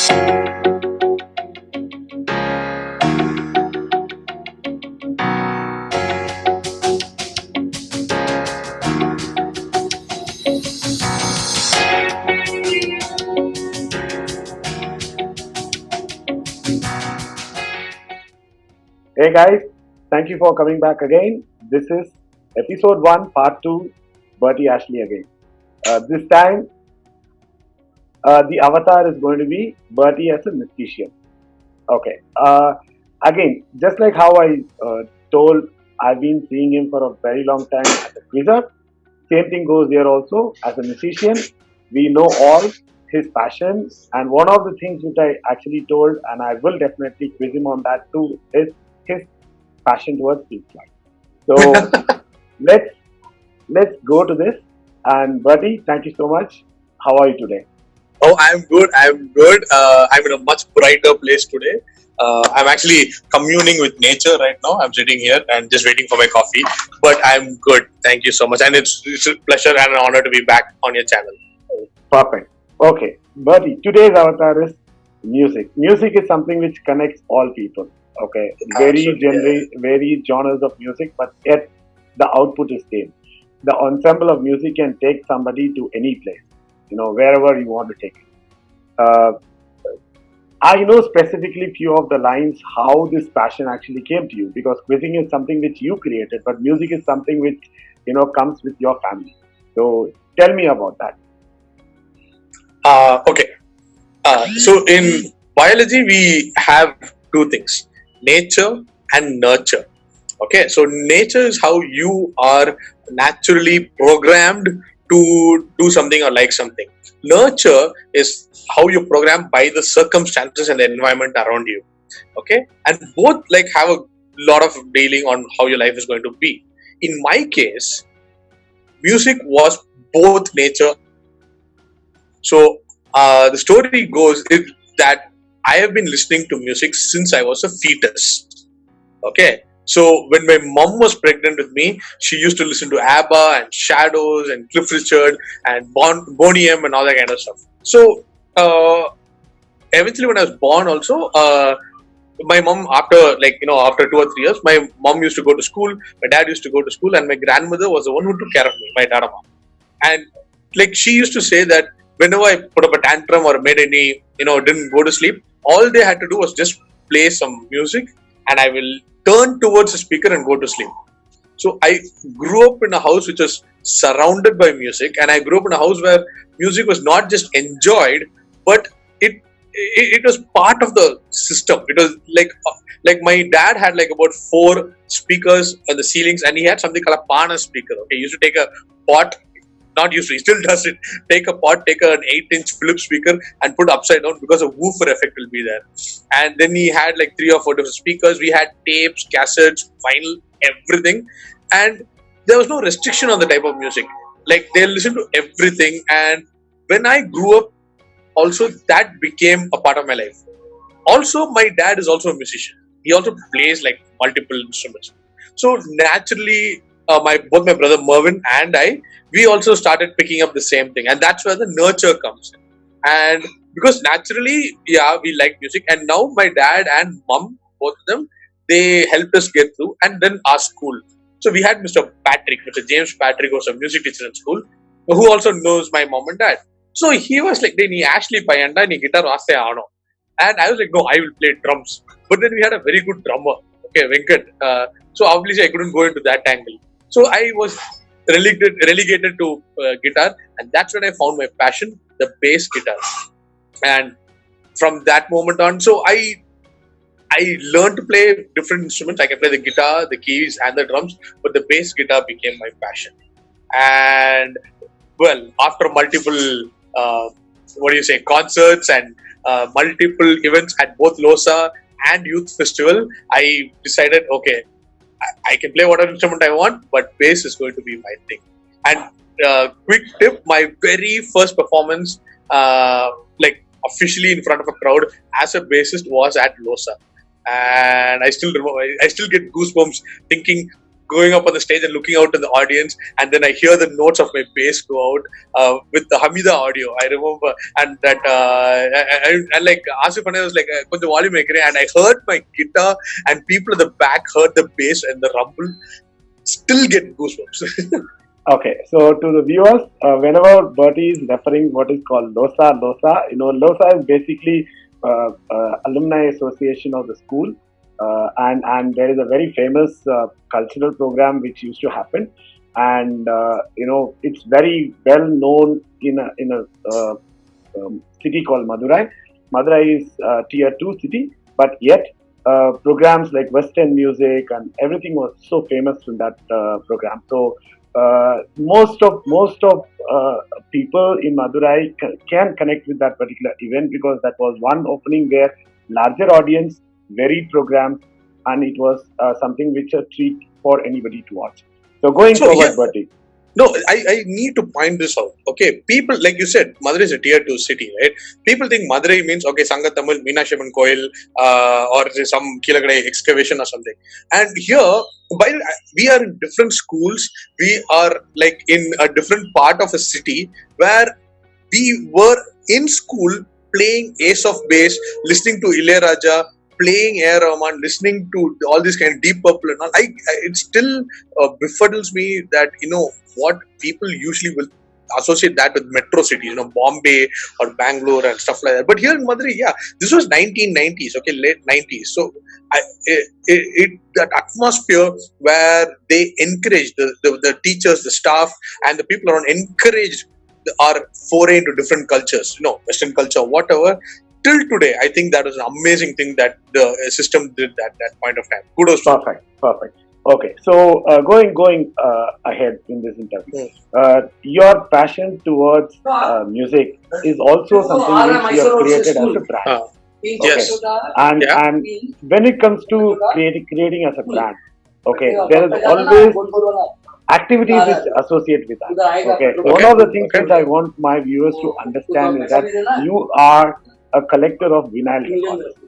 Hey guys, thank you for coming back again. This is episode 1, part 2, Berty Ashley again. This time, the avatar is going to be Berty as a musician. Okay. Again, just like how I told, I've been seeing him for a very long time as a quizzer. Same thing goes here also. As a musician, we know all his passion, and one of the things which I actually told, and I will definitely quiz him on that too, is his passion towards Pink Floyd. So let's go to this. And Bertie, thank you so much. How are you today? Oh, I'm good. I'm good. I'm in a much brighter place today. I'm actually communing with nature right now. I'm sitting here and just waiting for my coffee. But I'm good. Thank you so much. And it's a pleasure and an honor to be back on your channel. Perfect. Okay, Bertie, today's avatar is music. Music is something which connects all people. Okay, varied genres of music, but yet the output is same. The ensemble of music can take somebody to any place, wherever you want to take it. Uh, I know specifically few of the lines how this passion actually came to you, because quizzing is something which you created, but music is something which comes with your family. So tell me about that. Okay. So in biology, we have two things: nature and nurture. Okay. So nature is how you are naturally programmed to do something or like something. Nurture is how you're programmed by the circumstances and the environment around you. Okay. And both like have a lot of dealing on how your life is going to be. In my case, music was both nature. So the story goes that I have been listening to music since I was a fetus. Okay. So when my mom was pregnant with me, she used to listen to ABBA and Shadows and Cliff Richard and Boney M and all that kind of stuff. So eventually when I was born also, my mom after 2 or 3 years, my mom used to go to school, my dad used to go to school, and my grandmother was the one who took care of me, my dad mom. And like she used to say that whenever I put up a tantrum or made any, didn't go to sleep, all they had to do was just play some music and I will turn towards the speaker and go to sleep. So I grew up in a house which was surrounded by music, and I grew up in a house where music was not just enjoyed, but it was part of the system. It was like my dad had like about 4 speakers on the ceilings, and he had something called a pana speaker. Okay, he used to take a pot. Not used to, he still does it. Take a pot, take an 8-inch Philips speaker and put upside down because a woofer effect will be there. And then he had like 3 or 4 different speakers. We had tapes, cassettes, vinyl, everything. And there was no restriction on the type of music. Like they listened to everything. And when I grew up, also that became a part of my life. Also, my dad is also a musician. He also plays like multiple instruments. So naturally, both my brother Mervin and we also started picking up the same thing, and that's where the nurture comes in. And because naturally, we like music, and now my dad and mom, both of them, they helped us get through, and then our school. So we had Mr. James Patrick was a music teacher in school, who also knows my mom and dad. So he was like, "Hey, Ashley payanda, ni guitar vaste aano." And I was like, "No, I will play drums." But then we had a very good drummer, okay, Venkat. So obviously I couldn't go into that angle. So I was relegated to guitar, and that's when I found my passion, the bass guitar. And from that moment on, so I learned to play different instruments. I can play the guitar, the keys, and the drums, but the bass guitar became my passion. And well, after multiple concerts and multiple events at both LOSA and Youth Festival, I decided, okay, I can play whatever instrument I want, but bass is going to be my thing. And quick tip, my very first performance, officially in front of a crowd as a bassist was at LOSA. And I still remember, I still get goosebumps thinking going up on the stage and looking out to the audience, and then I hear the notes of my bass go out with the Hamida audio. I remember, and that and like Asif and I was like, "Konja volume ekre," and I heard my guitar, and people at the back heard the bass and the rumble. Still get goosebumps. Okay, so to the viewers, whenever Berty is referring what is called LOSA, LOSA is basically alumni association of the school, and there is a very famous cultural program which used to happen, and it's very well known in a city called Madurai. Madurai is tier 2 city, but yet programs like Western music and everything was so famous in that program. So most of people in Madurai can connect with that particular event because that was one opening where larger audience, varied programs, and it was something which a treat for anybody to watch. So going forward, Berty. No, I need to point this out. Okay, people, like you said, Madurai is a tier 2 city, right? People think Madurai means, okay, Sanga Tamil, Meenakshi Amman Koil, or some Kilakadai excavation or something. And here, while we are in different schools, we are like in a different part of a city where we were in school playing Ace of Base, listening to Ilayaraja, playing A. Rahman, listening to all these kind of Deep Purple and all. It still befuddles me that, what people usually will associate that with metro cities, Bombay or Bangalore and stuff like that. But here in Madurai, yeah, this was 1990s, okay, late 90s. So that atmosphere where they encouraged the teachers, the staff, and the people around encouraged our foray into different cultures, Western culture, whatever. Till today, I think that was an amazing thing that the system did at that point of time. Kudos. Perfect. Okay, so going ahead in this interview, your passion towards music is also something which you have created as a brand. Yes. And when it comes to creating as a brand, okay, there is always activities which associate with that. Okay, one of the things which I want my viewers to understand is that you are a collector of vinyl records.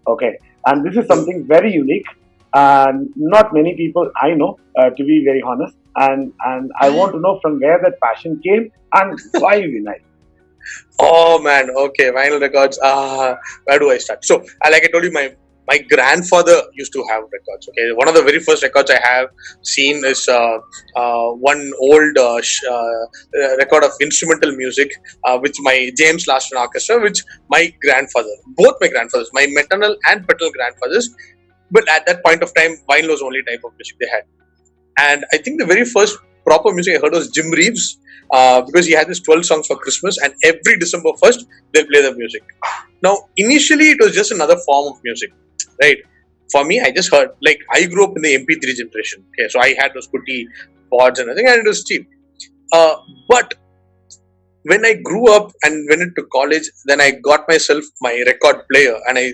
Okay, and this is something very unique. And not many people I know, to be very honest, and I want to know from where that passion came and why vinyl. Oh man, okay, vinyl records. Where do I start? So, like I told you, my grandfather used to have records. Okay, one of the very first records I have seen is one old record of instrumental music, which my James Last Orchestra, which both my grandfathers, my maternal and paternal grandfathers. But at that point of time, vinyl was the only type of music they had. And I think the very first proper music I heard was Jim Reeves, because he had this 12 songs for Christmas, and every December 1st, they'll play the music. Now, initially, it was just another form of music, right? For me, I just heard, like, I grew up in the MP3 generation. Okay, so I had those putty pods and everything, and it was cheap. But when I grew up and went into college, then I got myself my record player and I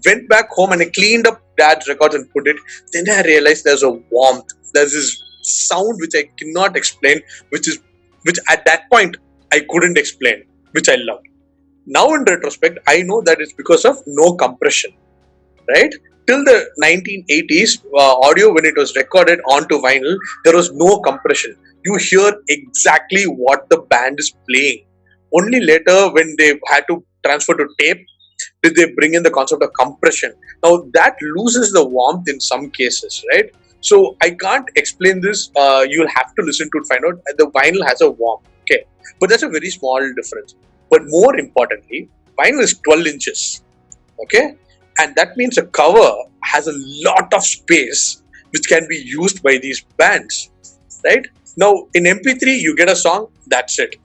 went back home and I cleaned up dad's records and put it. Then I realized there's a warmth. There's this sound which I cannot explain, which at that point I couldn't explain, which I loved. Now in retrospect, I know that it's because of no compression, right? Till the 1980s, audio, when it was recorded onto vinyl, there was no compression. You hear exactly what the band is playing. Only later, when they had to transfer to tape, did they bring in the concept of compression. Now, that loses the warmth in some cases, right? So, I can't explain this. You'll have to listen to it, find out. The vinyl has a warmth, okay? But that's a very small difference. But more importantly, vinyl is 12 inches, okay? And that means a cover has a lot of space which can be used by these bands, right? Now, in MP3, you get a song, that's it.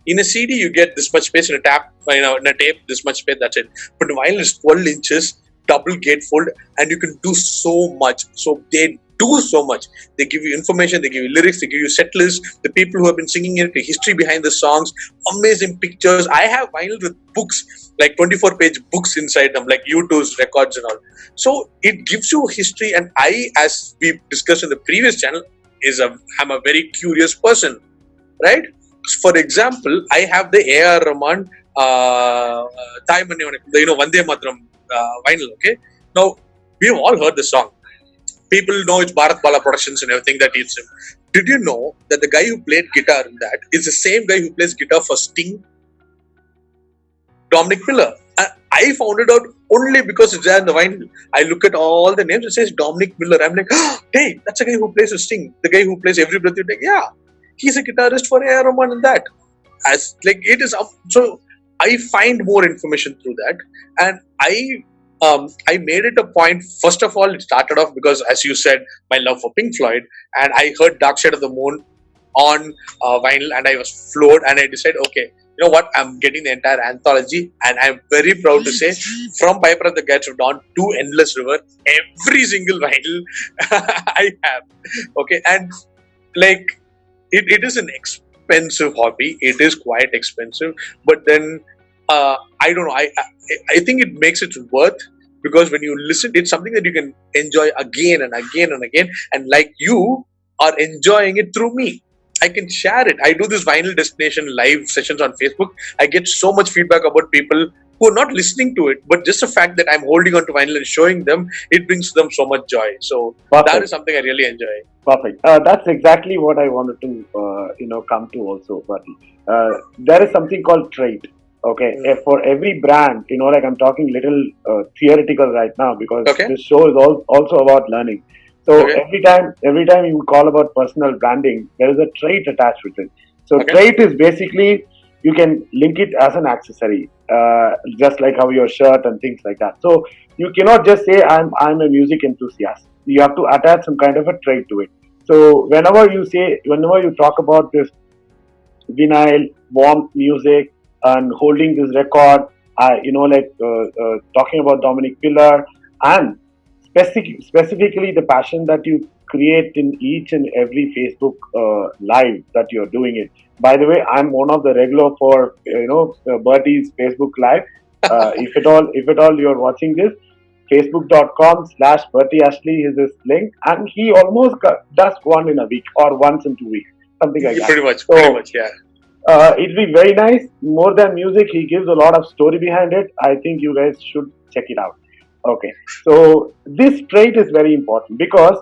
In a CD, you get this much space. In a tape, this much space, that's it. But vinyl is 12 inches, double gatefold, and you can do so much. So they do so much. They give you information, they give you lyrics, they give you set lists, the people who have been singing it, the history behind the songs, amazing pictures. I have vinyl with books, like 24-page books inside them, like U2's records and all. So it gives you history, and I, as we discussed in the previous channel, I'm a very curious person, right? For example, I have the A.R. Rahman Thai Mane, Vande Mataram vinyl, okay? Now, we've all heard the song. People know it's Bharat Bala Productions and everything that it's him. Did you know that the guy who played guitar in that is the same guy who plays guitar for Sting, Dominic Miller? And I found it out only because it's there in the vinyl. I look at all the names, it says Dominic Miller. I'm like, oh, hey, that's the guy who plays with Sting, the guy who plays Every Breath You Take. Yeah, he's a guitarist for A.R. Rahman and that. As like it is up. So I find more information through that, and I made it a point. First of all, it started off because, as you said, my love for Pink Floyd, and I heard Dark Side of the Moon on vinyl, and I was floored, and I decided, okay, you know what, I'm getting the entire anthology, and I'm very proud to say, from Piper at the Gates of Dawn to Endless River, every single vinyl I have. Okay, and like it is an expensive hobby. It is quite expensive, but then I don't know. I think it makes it worth, because when you listen, it's something that you can enjoy again and again and again, and like you are enjoying it through me. I can share it. I do this vinyl destination live sessions on Facebook. I get so much feedback about people who are not listening to it, but just the fact that I'm holding on to vinyl and showing them, it brings them so much joy. So that is something I really enjoy. Perfect. That's exactly what I wanted to, come to also, Berty. There is something called trait. Okay, for every brand, like I'm talking little theoretical right now, because this show is also about learning. So every time you call about personal branding, there is a trait attached with it. So trait is basically, you can link it as an accessory, just like how your shirt and things like that. So you cannot just say I'm a music enthusiast. You have to attach some kind of a trait to it. So whenever you talk about this vinyl, warmth music, and holding this record, talking about Dominic Miller, and specifically the passion that you create in each and every Facebook live that you're doing it. By the way, I'm one of the regular for Berty's Facebook live. If at all you're watching this, facebook.com/Berty Ashley is his link, and he almost does one in a week or once in 2 weeks, something like that. Pretty much, yeah. It'll be very nice. More than music, he gives a lot of story behind it. I think you guys should check it out. Okay, so this trait is very important, because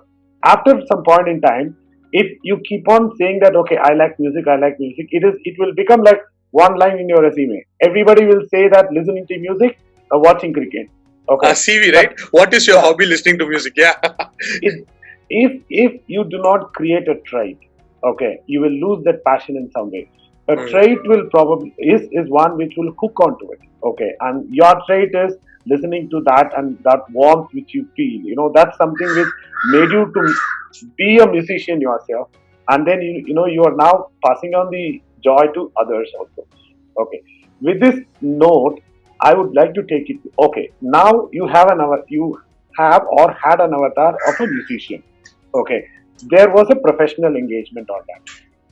after some point in time, if you keep on saying that, okay, I like music, it will become like one line in your resume. Everybody will say that listening to music, watching cricket. Okay, CV, right? What is your hobby? Listening to music, yeah. if you do not create a trait, okay, you will lose that passion in some way. A trait will probably is one which will hook onto it. Okay, and your trait is listening to that, and that warmth which you feel. That's something which made you to be a musician yourself, and then you are now passing on the joy to others also. Okay, with this note, I would like to take it. Okay, now you have or had an avatar of a musician. Okay, there was a professional engagement on that.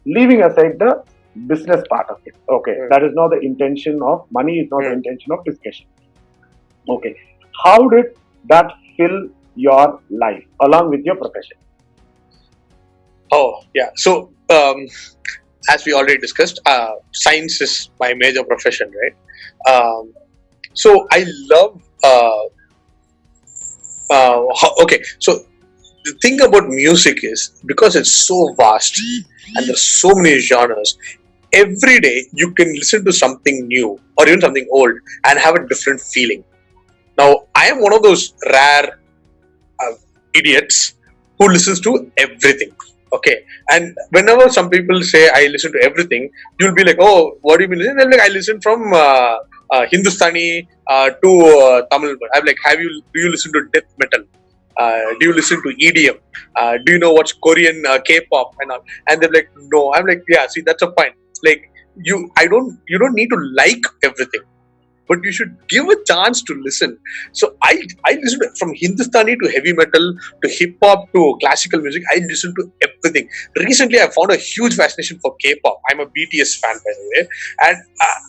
Leaving aside the business part of it. Okay, that is not the intention of money, is not the intention of discussion. Okay, how did that fill your life along with your profession? Oh, yeah. So, as we already discussed, science is my major profession, right? So I love. So the thing about music is, because it's so vast and there's so many genres, every day you can listen to something new or even something old and have a different feeling. Now, I am one of those rare idiots who listens to everything. Okay, and whenever some people say I listen to everything, you'll be like, oh, what do you mean? They're like, I listen from Hindustani to Tamil. I'm like, do you listen to death metal? Do you listen to EDM? Do you know what's Korean K-pop and all? And they're like, no. I'm like, yeah, see, that's a point. Like, you don't need to like everything, but you should give a chance to listen. So I listen to, from Hindustani to heavy metal to hip hop to classical music. I listen to everything. Recently, I found a huge fascination for K-pop. I'm a BTS fan, by the way, and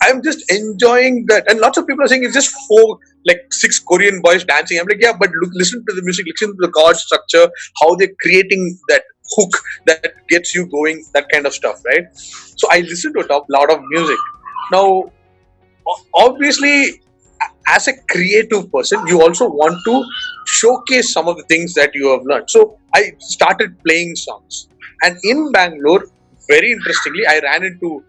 I'm just enjoying that. And lots of people are saying it's just 6 Korean boys dancing. I'm like, yeah, but listen to the music, listen to the chord structure, how they're creating that hook that gets you going, that kind of stuff, right? So I listen to a lot of music. Now, obviously, as a creative person, you also want to showcase some of the things that you have learned. So I started playing songs, and in Bangalore, very interestingly, I ran into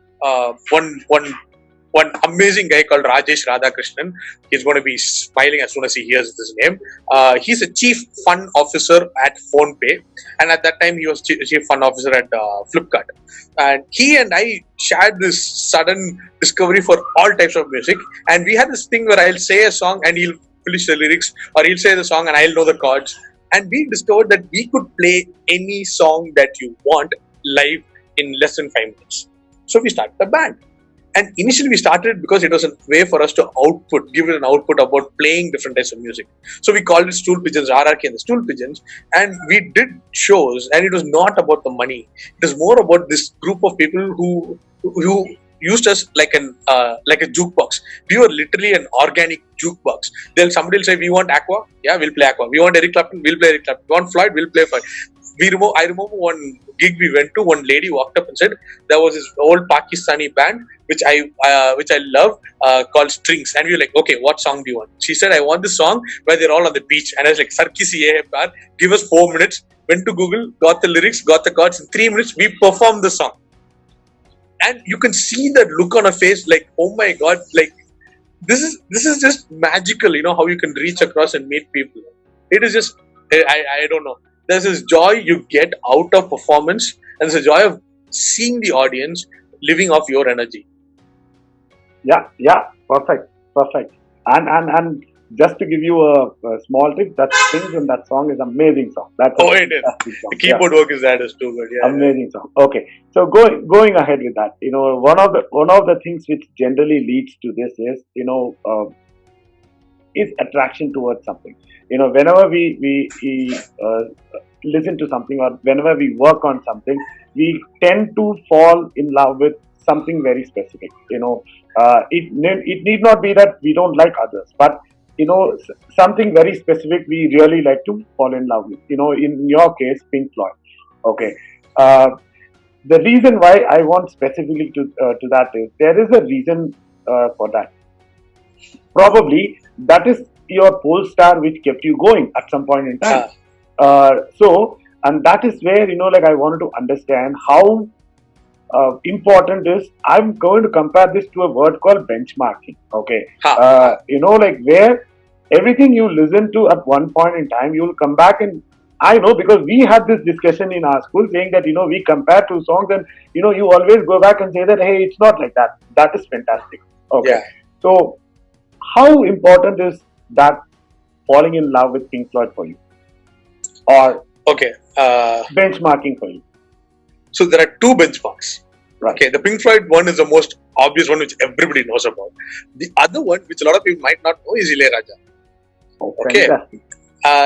one amazing guy called Rajesh Radhakrishnan. He's going to be smiling as soon as he hears this name. He's a chief fun officer at PhonePe, and at that time he was chief fun officer at Flipkart. And he and I shared this sudden discovery for all types of music. And we had this thing where I'll say a song and he'll finish the lyrics, or he'll say the song and I'll know the chords. And we discovered that we could play any song that you want live in less than 5 minutes. So we started a band. And initially we started because it was a way for us to give it an output about playing different types of music. So we called it Stool Pigeons, Hierarchy and the Stool Pigeons. And we did shows, and it was not about the money. It was more about this group of people who used us like a jukebox. We were literally an organic jukebox. Somebody will say, we want Aqua, yeah, we'll play Aqua. We want Eric Clapton, we'll play Eric Clapton. We want Floyd, we'll play Floyd. I remember one gig we went to. One lady walked up and said there was this old Pakistani band which I love called Strings, and we were like, okay, what song do you want? She said, I want this song where they're all on the beach, and I was like, Sir kisi ye hai pyar, give us 4 minutes. Went to Google, got the lyrics, got the chords. In 3 minutes, we performed the song, and you can see that look on her face, like, oh my god, like this is just magical. You know how you can reach across and meet people. It is just I don't know. There's this joy you get out of performance, and there's a joy of seeing the audience living off your energy. Yeah, perfect. And just to give you a small tip, that Things in that song is amazing song. That's it is. The keyboard work is too good. Yeah, amazing song. Okay, so going ahead with that, one of the things which generally leads to this is attraction towards something. Whenever we listen to something, or whenever we work on something, we tend to fall in love with something very specific. It need not be that we don't like others, but something very specific we really like to fall in love with. In your case, Pink Floyd. Okay. The reason why I want specifically to that is there is a reason for that. Probably that is your pole star which kept you going at some point in time. And that is where I wanted to understand how important is. I'm going to compare this to a word called benchmarking. Okay, where everything you listen to at one point in time, you will come back, and I know because we had this discussion in our school saying that we compare two songs, and you always go back and say that, hey, it's not like that. That is fantastic. Okay, yeah. So how important is that falling in love with Pink Floyd for you, or benchmarking for you? So there are two benchmarks. Right. Okay, the Pink Floyd one is the most obvious one which everybody knows about. The other one, which a lot of people might not know, is Ilayaraja. Okay,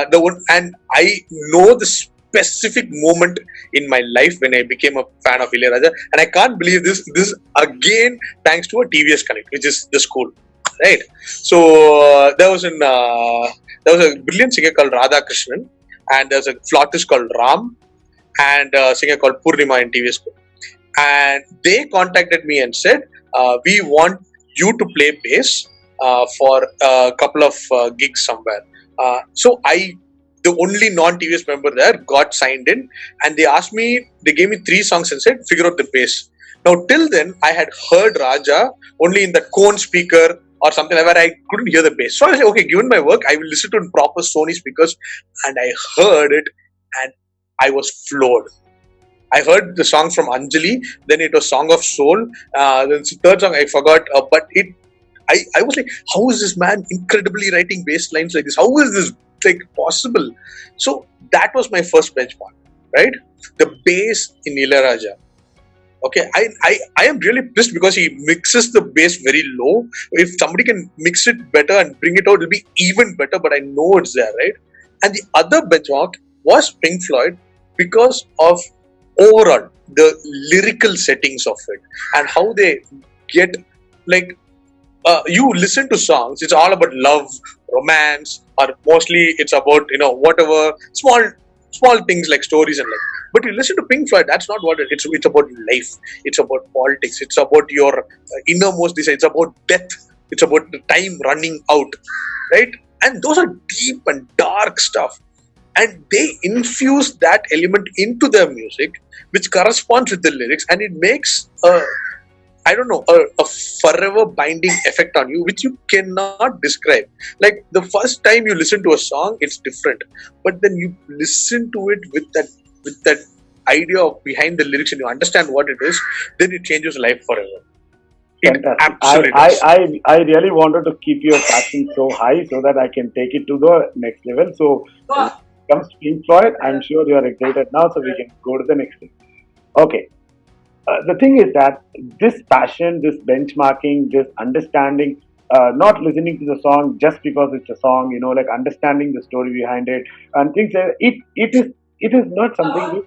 the one, and I know the specific moment in my life when I became a fan of Ilayaraja, and I can't believe this. This again thanks to a TVS Connect, which is the school, right? So there was a brilliant singer called Radha Krishnan, and there's a flautist called Ram, and a singer called Purnima in TVS school. And they contacted me and said, we want you to play bass for a couple of gigs somewhere. So the only non-TVS member there, got signed in, and they gave me 3 songs and said, figure out the bass. Now, till then, I had heard Raja only in the Kaun speaker or something like that. I couldn't hear the bass. So I said, okay, given my work, I will listen to proper Sony speakers. And I heard it, and I was floored. I heard the song from Anjali, then it was Song of Soul, then the third song I forgot, but I was like, how is this man incredibly writing bass lines like this? How is this possible? So that was my first benchmark, right? The bass in Ilayaraja. Okay, I am really pissed because he mixes the bass very low. If somebody can mix it better and bring it out, it'll be even better, but I know it's there, right? And the other benchmark was Pink Floyd because of overall the lyrical settings of it and how they get, you listen to songs, it's all about love, romance, or mostly it's about whatever small things like stories and but you listen to Pink Floyd, that's not what it's about life, it's about politics, it's about your innermost desire, it's about death, It's about the time running out, right? And those are deep and dark stuff. And they infuse that element into their music, which corresponds with the lyrics, and it makes a forever binding effect on you, which you cannot describe. Like the first time you listen to a song, it's different, but then you listen to it with that idea of behind the lyrics, and you understand what it is, then it changes life forever. It Fantastic. absolutely does. I really wanted to keep your passion so high so that I can take it to the next level. So when it comes to Pink Floyd, I'm sure you are excited now, so we can go to the next thing. Okay. The thing is that this passion, this benchmarking, this understanding, not listening to the song just because it's a song, like understanding the story behind it and things like that, it is not something which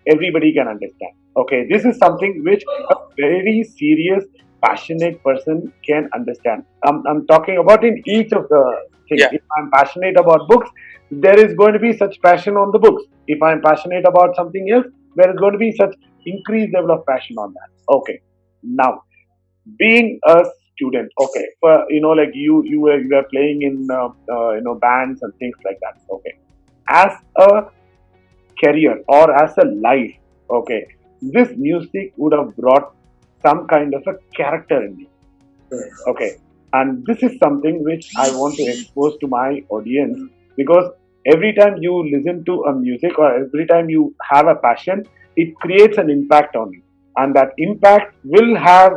everybody can understand. Okay, this is something which a very serious, passionate person can understand. I'm talking about in each of the things. Yeah. If I'm passionate about books, there is going to be such passion on the books. If I'm passionate about something else, there is going to be such increased level of passion on that. Okay, now being a student, okay, for like you were playing in bands and things like that. Okay, as a career or as a life, okay, this music would have brought some kind of a character in me. Okay, and this is something which I want to expose to my audience, because every time you listen to a music or every time you have a passion, it creates an impact on you, and that impact will have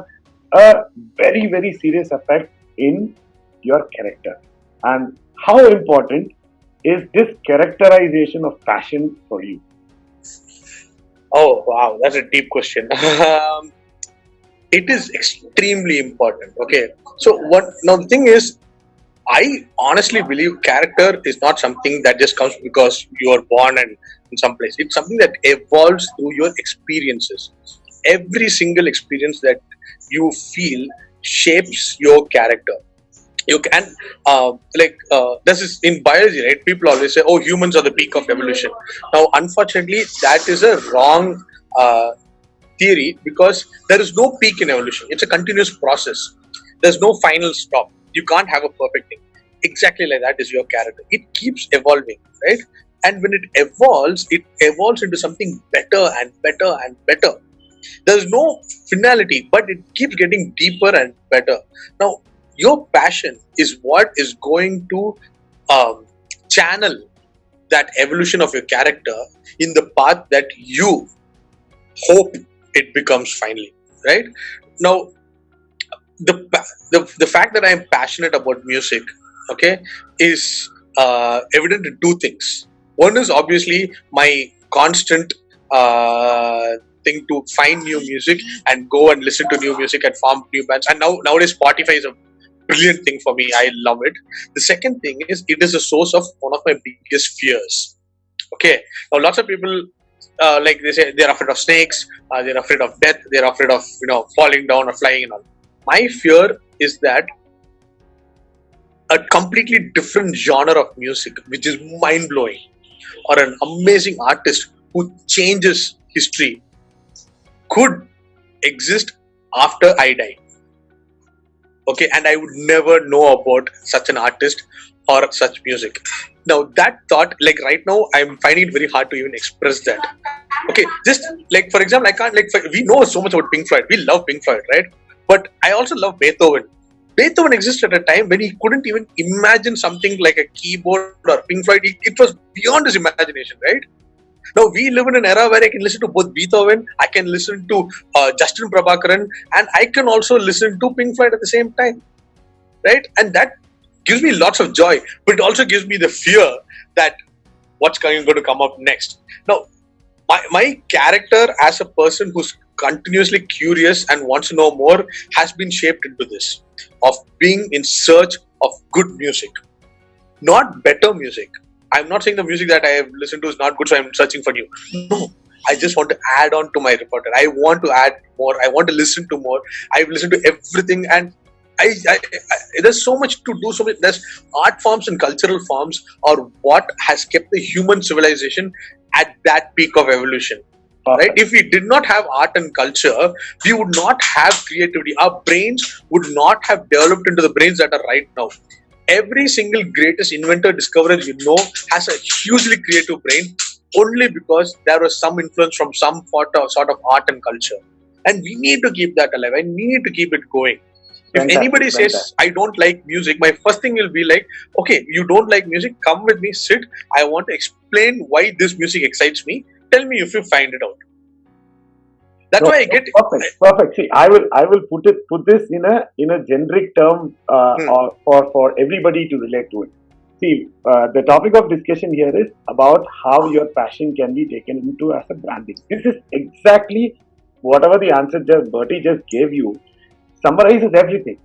a very very serious effect in your character. And how important is this characterization of passion for you? Oh wow, that's a deep question. It is extremely important. Okay, so what now? The thing is, I honestly believe character is not something that just comes because you are born and in some place. It's something that evolves through your experiences. Every single experience that you feel shapes your character. You can this is in biology, right? People always say, "Oh, humans are the peak of evolution." Now, unfortunately, that is a wrong theory, because there is no peak in evolution. It's a continuous process. There's no final stop. You can't have a perfect thing. Exactly like that is your character. It keeps evolving, right? And when it evolves into something better and better and better. There's no finality, but it keeps getting deeper and better. Now, your passion is what is going to channel that evolution of your character in the path that you hope it becomes finally, right? Now, the fact that I am passionate about music, okay, is evident in two things. One is obviously my constant thing to find new music and go and listen to new music and form new bands. And nowadays Spotify is a brilliant thing for me. I love it. The second thing is it is a source of one of my biggest fears. Okay, now lots of people like they say they're afraid of snakes, they're afraid of death, they're afraid of falling down or flying and all. My fear is that a completely different genre of music, which is mind blowing, or an amazing artist who changes history, could exist after I die. Okay, and I would never know about such an artist or such music. Now that thought, like right now, I'm finding it very hard to even express that. Okay, just like for example, I can't we know so much about Pink Floyd. We love Pink Floyd, right? But I also love Beethoven. Beethoven existed at a time when he couldn't even imagine something like a keyboard or Pink Floyd. It was beyond his imagination, right? Now we live in an era where I can listen to both Beethoven, I can listen to Justin Prabhakaran, and I can also listen to Pink Floyd at the same time, right? And that gives me lots of joy, but it also gives me the fear that what's going to come up next. Now, my character as a person who's continuously curious and wants to know more has been shaped into this, of being in search of good music, not better music. I'm not saying the music that I have listened to is not good, so I'm searching for new. No, I just want to add on to my repertoire. I want to add more. I want to listen to more. I've listened to everything, and there's so much to do. So much. There's art forms and cultural forms, or what has kept the human civilization at that peak of evolution. right? If we did not have art and culture, we would not have creativity. Our brains would not have developed into the brains that are right now. Every single greatest inventor, discoverer has a hugely creative brain only because there was some influence from some sort of art and culture. And we need to keep that alive. And we need to keep it going. If anybody says, I don't like music, my first thing will be like, okay, you don't like music, come with me, sit. I want to explain why this music excites me. Tell me if you find it out. That's why I get perfect. See, I will put this in a generic term for everybody to relate to it. See, the topic of discussion here is about how your passion can be taken into as a branding. This is exactly whatever the answer Bertie just gave you summarizes everything.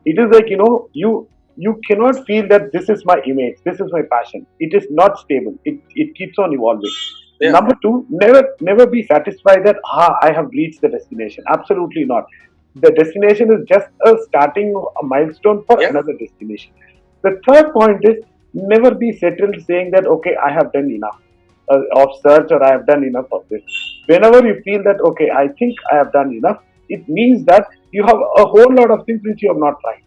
It is like you cannot feel that this is my image, this is my passion. It is not stable. It keeps on evolving. Yeah. Number two, never be satisfied that I have reached the destination. Absolutely not. The destination is just a starting a milestone for another destination. The third point is never be settled saying that okay, I have done enough of search or I have done enough of this. Whenever you feel that okay, I think I have done enough, it means that you have a whole lot of things which you have not tried.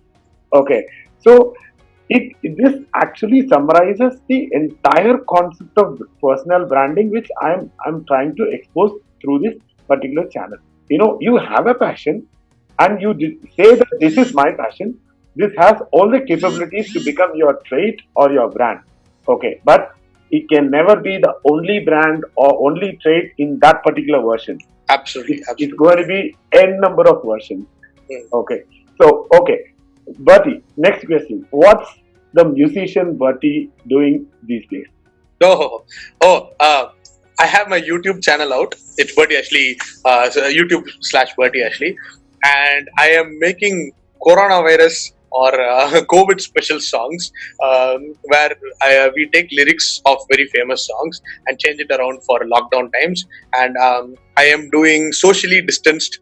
Okay, so this actually summarizes the entire concept of personal branding, which I'm trying to expose through this particular channel. You have a passion, and you say that this is my passion. This has all the capabilities to become your trait or your brand. Okay, but it can never be the only brand or only trait in that particular version. Absolutely. It's going to be n number of versions. Okay, so Bertie, next question. What's the musician Bertie doing these days? I have my YouTube channel out. It's Berty Ashley, YouTube/Berty Ashley, and I am making coronavirus or COVID special songs where we take lyrics of very famous songs and change it around for lockdown times. And I am doing socially distanced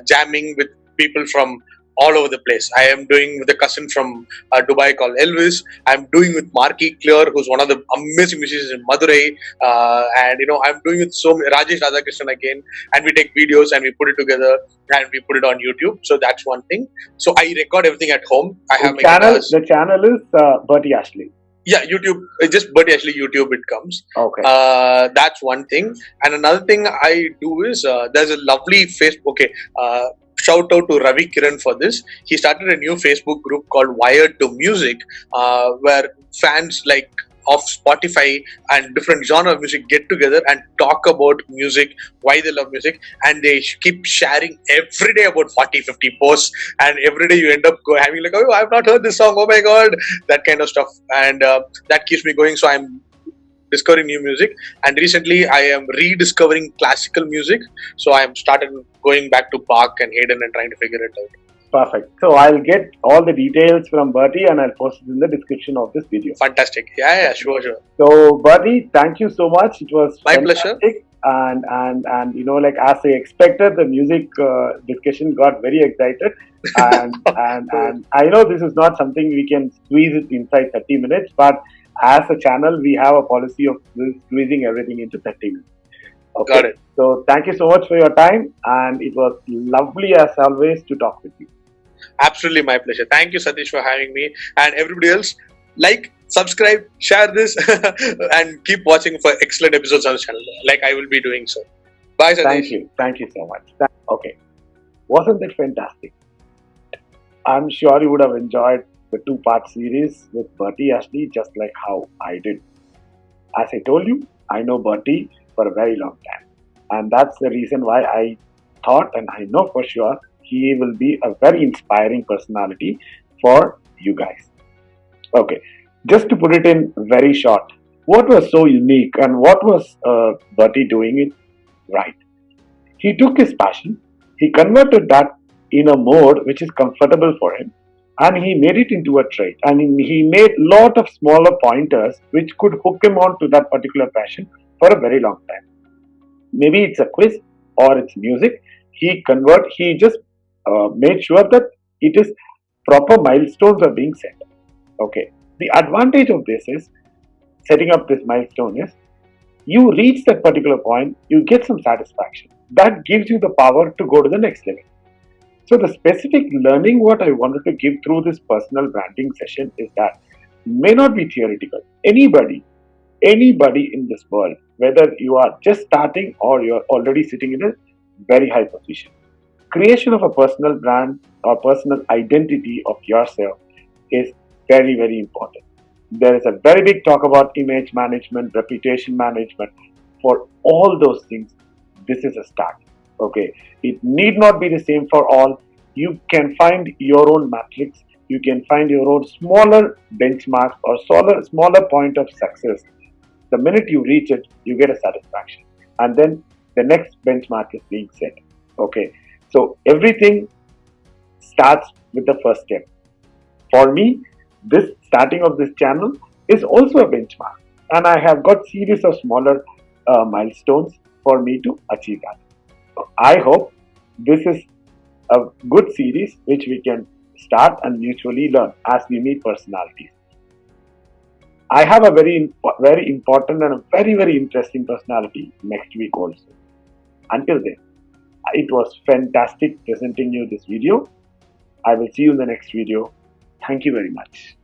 jamming with people from all over the place. I am doing with a cousin from Dubai called Elvis. I'm doing with Marky Clear, who's one of the amazing musicians in Madurai. And I'm doing with Rajesh Radhakrishnan again. And we take videos and we put it together and we put it on YouTube. So that's one thing. So I record everything at home. I have my guitars. The channel is Berty Ashley. Yeah, YouTube. Just Berty Ashley YouTube. It comes. Okay. That's one thing. And another thing I do is there's a lovely Facebook. Okay. Shout out to Ravi Kiran for this. He started a new Facebook group called Wired to Music, where fans of Spotify and different genre of music get together and talk about music, why they love music, and they keep sharing every day about 40-50 posts, and every day you end up having oh, I've not heard this song, oh my god, that kind of stuff, and that keeps me going. So I'm discovering new music, and recently I am rediscovering classical music, so I am started going back to Bach and Haydn and trying to figure it out. Perfect. So I'll get all the details from Bertie and I'll post it in the description of this video. Fantastic. Yeah, sure. So Bertie, thank you so much. It was my pleasure. And as I expected, the music discussion got very excited, and I know this is not something we can squeeze it inside 30 minutes, but as a channel, we have a policy of squeezing everything into 30 minutes. Okay. Got it. So thank you so much for your time, and it was lovely as always to talk with you. Absolutely, my pleasure. Thank you, Satish, for having me, and everybody else. Like, subscribe, share this, and keep watching for excellent episodes on the channel, like I will be doing so. Bye, Satish. Thank you so much. Okay, wasn't it fantastic? I'm sure you would have enjoyed the 2-part series with Berty Ashley just like how I did. As I told you, I know Berty for a very long time, and that's the reason why I thought, and I know for sure, he will be a very inspiring personality for you guys. Okay, just to put it in very short, what was so unique and what was Berty doing it right? He took his passion, he converted that in a mode which is comfortable for him, and he made it into a trait. And he made a lot of smaller pointers which could hook him on to that particular passion for a very long time. Maybe it's a quiz or it's music. He just made sure that it is proper milestones are being set. Okay. The advantage of this is setting up this milestone is You reach that particular point, you get some satisfaction. That gives you the power to go to the next level. So the specific learning what I wanted to give through this personal branding session is that may not be theoretical. Anybody in this world, whether you are just starting or you're already sitting in a very high position, creation of a personal brand or personal identity of yourself is very, very important. There is a very big talk about image management, reputation management. For all those things, this is a start. Okay, it need not be the same for all. You can find your own matrix. You can find your own smaller benchmarks or smaller point of success. The minute you reach it, you get a satisfaction, and then the next benchmark is being set. Okay, so everything starts with the first step. For me, this starting of this channel is also a benchmark, and I have got series of smaller milestones for me to achieve that. So I hope this is a good series which we can start and mutually learn as we meet personalities. I have a very important and a very interesting personality next week also. Until then, it was fantastic presenting you this video. I will see you in the next video. Thank you very much.